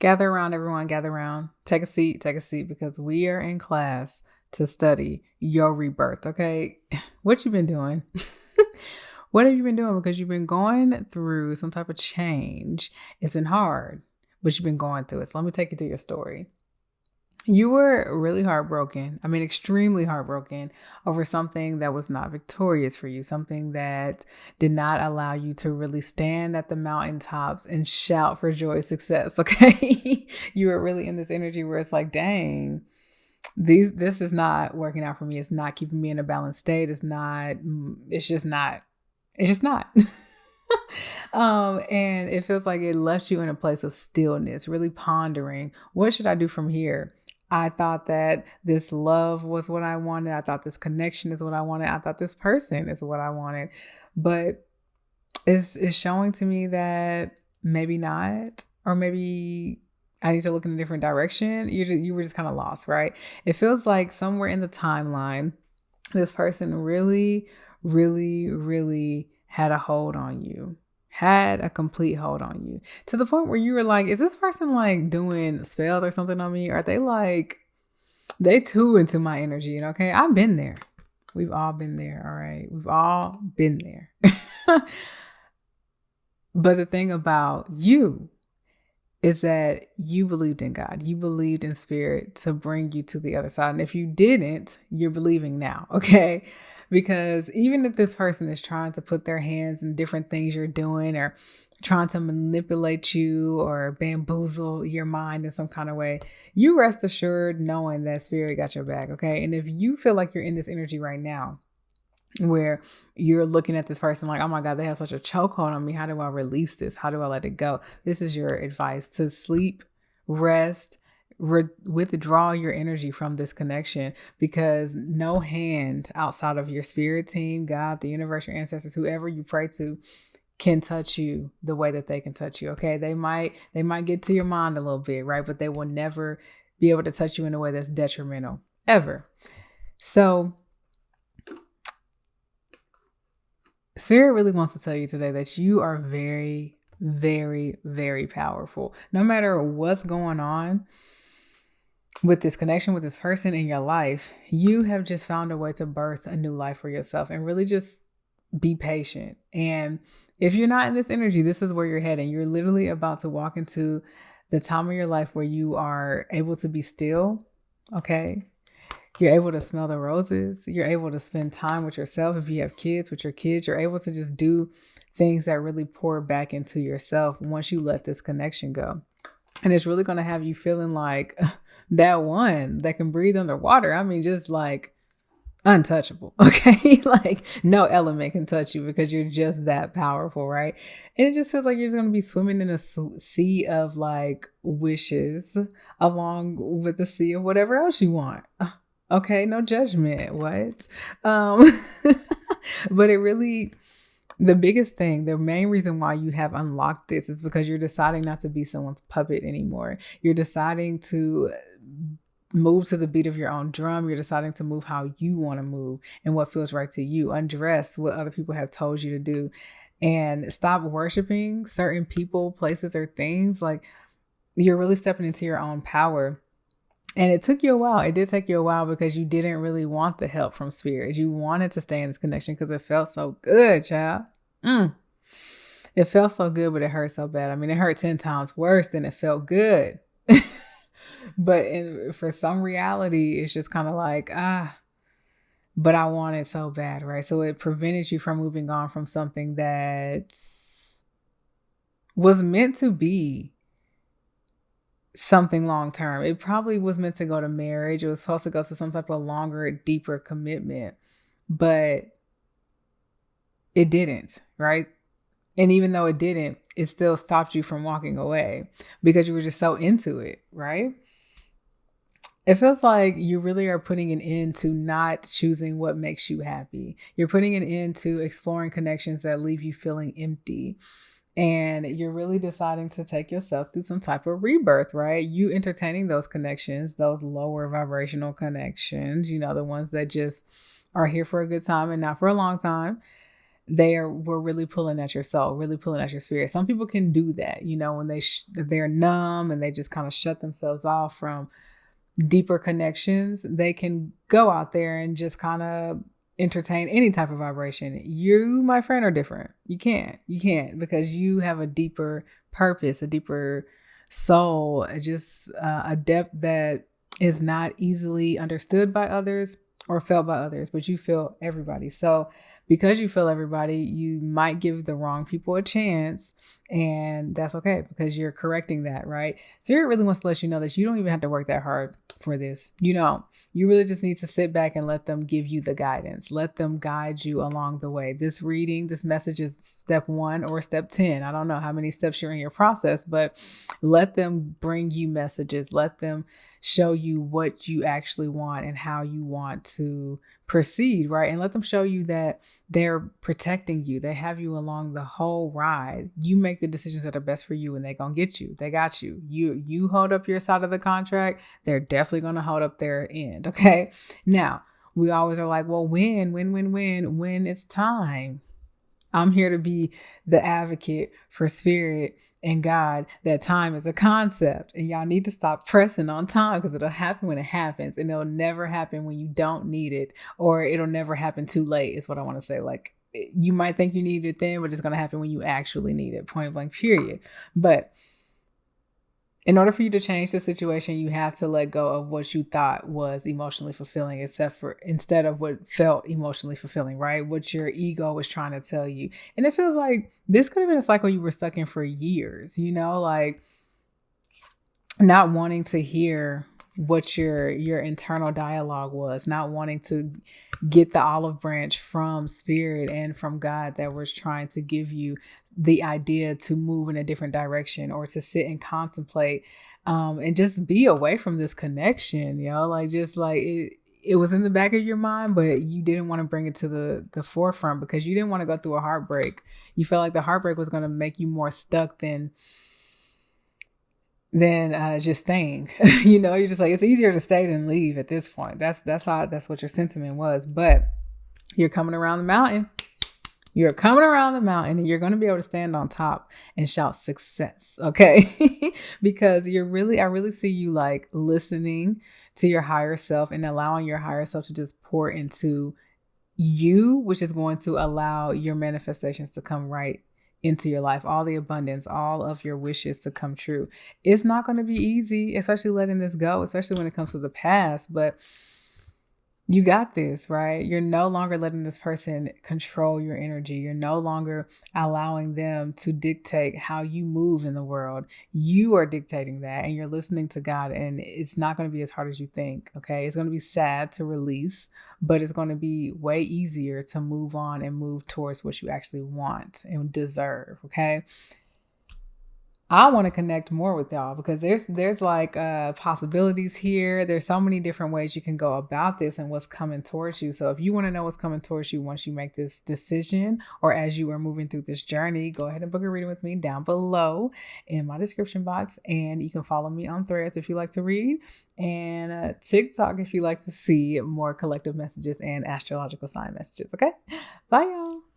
Gather around, everyone, gather around. Take a seat, because we are in class to study your rebirth, okay? What you been doing? What have you been doing? Because you've been going through some type of change. It's been hard, but you've been going through it. So let me take you through your story. You were really heartbroken. I mean, extremely heartbroken over something that was not victorious for you, something that did not allow you to really stand at the mountaintops and shout for joy, success. Okay. You were really in this energy where it's like, dang, this is not working out for me. It's not keeping me in a balanced state. It's just not. And it feels like it left you in a place of stillness, really pondering, what should I do from here? I thought that this love was what I wanted. I thought this connection is what I wanted. I thought this person is what I wanted. But it's showing to me that maybe not, or maybe I need to look in a different direction. You were just kind of lost, right? It feels like somewhere in the timeline, this person really, really, really had a hold on you. Had a complete hold on you, to the point where you were like, is this person like doing spells or something on me? Or are they like, they too into my energy? And okay, I've been there. We've all been there. All right. We've all been there. But the thing about you is that you believed in God. You believed in spirit to bring you to the other side. And if you didn't, you're believing now. Okay. Because even if this person is trying to put their hands in different things you're doing, or trying to manipulate you or bamboozle your mind in some kind of way, you rest assured knowing that spirit got your back. Okay. And if you feel like you're in this energy right now where you're looking at this person like, oh my God, they have such a chokehold on me. How do I release this? How do I let it go? This is your advice: to sleep, rest, withdraw your energy from this connection, because no hand outside of your spirit team, God, the universe, your ancestors, whoever you pray to, can touch you the way that they can touch you. Okay. They might get to your mind a little bit, right? But they will never be able to touch you in a way that's detrimental, ever. So spirit really wants to tell you today that you are very, very, very powerful. No matter what's going on with this connection with this person in your life, you have just found a way to birth a new life for yourself, and really just be patient. And if you're not in this energy, this is where you're heading. You're literally about to walk into the time of your life where you are able to be still. Okay. You're able to smell the roses. You're able to spend time with yourself. If you have kids, with your kids, you're able to just do things that really pour back into yourself once you let this connection go. And it's really going to have you feeling like that one that can breathe underwater. I mean, just like untouchable. Okay. Like no element can touch you, because you're just that powerful. Right. And it just feels like you're just going to be swimming in a sea of like wishes, along with the sea of whatever else you want. Okay. No judgment. What? But it really, the biggest thing, the main reason why you have unlocked this is because you're deciding not to be someone's puppet anymore. You're deciding to move to the beat of your own drum. You're deciding to move how you want to move and what feels right to you. Undress what other people have told you to do, and stop worshiping certain people, places, or things. Like, you're really stepping into your own power. And it took you a while. It did take you a while, because you didn't really want the help from spirit. You wanted to stay in this connection because it felt so good, child. It felt so good, but it hurt so bad. I mean, it hurt 10 times worse than it felt good. But for some reality, it's just kind of like, but I want it so bad, right? So it prevented you from moving on from something that was meant to be something long term. It probably was meant to go to marriage. It was supposed to go to some type of longer, deeper commitment, but it didn't, right? And even though it didn't, it still stopped you from walking away because you were just so into it, right? It feels like you really are putting an end to not choosing what makes you happy. You're putting an end to exploring connections that leave you feeling empty. And you're really deciding to take yourself through some type of rebirth, right? You entertaining those connections, those lower vibrational connections, the ones that just are here for a good time and not for a long time. we're really pulling at your soul, really pulling at your spirit. Some people can do that, when they're numb and they just kind of shut themselves off from deeper connections. They can go out there and just kind of entertain any type of vibration. You, my friend, are different. You can't because you have a deeper purpose, a deeper soul, just a depth that is not easily understood by others or felt by others, but you feel everybody. So because you feel everybody, you might give the wrong people a chance, and that's okay because you're correcting that, right? Spirit really wants to let you know that you don't even have to work that hard for this. You really just need to sit back and let them give you the guidance. Let them guide you along the way. This message is step 1 or step 10. I don't know how many steps you're in your process, but let them bring you messages. Let them show you what you actually want and how you want to proceed, right? And let them show you that they're protecting you. They have you along the whole ride. You make the decisions that are best for you, and they're going to get you. They got you. You hold up your side of the contract. They're definitely going to hold up their end. Okay. Now, we always are like, well, when it's time. I'm here to be the advocate for spirit and God, that time is a concept, and y'all need to stop pressing on time because it'll happen when it happens, and it'll never happen when you don't need it, or it'll never happen too late is what I want to say. Like, you might think you need it then, but it's going to happen when you actually need it, point blank, period. But in order for you to change the situation, you have to let go of what you thought was emotionally fulfilling, instead of what felt emotionally fulfilling, right? What your ego was trying to tell you. And it feels like this could have been a cycle you were stuck in for years, like not wanting to hear what your internal dialogue was, not wanting to get the olive branch from spirit and from God that was trying to give you the idea to move in a different direction, or to sit and contemplate and just be away from this connection, it was in the back of your mind, but you didn't want to bring it to the forefront because you didn't want to go through a heartbreak. You felt like the heartbreak was going to make you more stuck than just staying. You're just like, it's easier to stay than leave at this point. That's what your sentiment was. But you're coming around the mountain. You're coming around the mountain, and you're going to be able to stand on top and shout success. Okay. Because I really see you like listening to your higher self and allowing your higher self to just pour into you, which is going to allow your manifestations to come right into your life, all the abundance, all of your wishes to come true. It's not going to be easy, especially letting this go, especially when it comes to the past, but you got this, right? You're no longer letting this person control your energy. You're no longer allowing them to dictate how you move in the world. You are dictating that, and you're listening to God, and it's not going to be as hard as you think, okay? It's going to be sad to release, but it's going to be way easier to move on and move towards what you actually want and deserve, okay? I want to connect more with y'all because there's like possibilities here. There's so many different ways you can go about this and what's coming towards you. So if you want to know what's coming towards you once you make this decision, or as you are moving through this journey, go ahead and book a reading with me down below in my description box. And you can follow me on Threads if you like to read, and TikTok if you like to see more collective messages and astrological sign messages. Okay, bye y'all.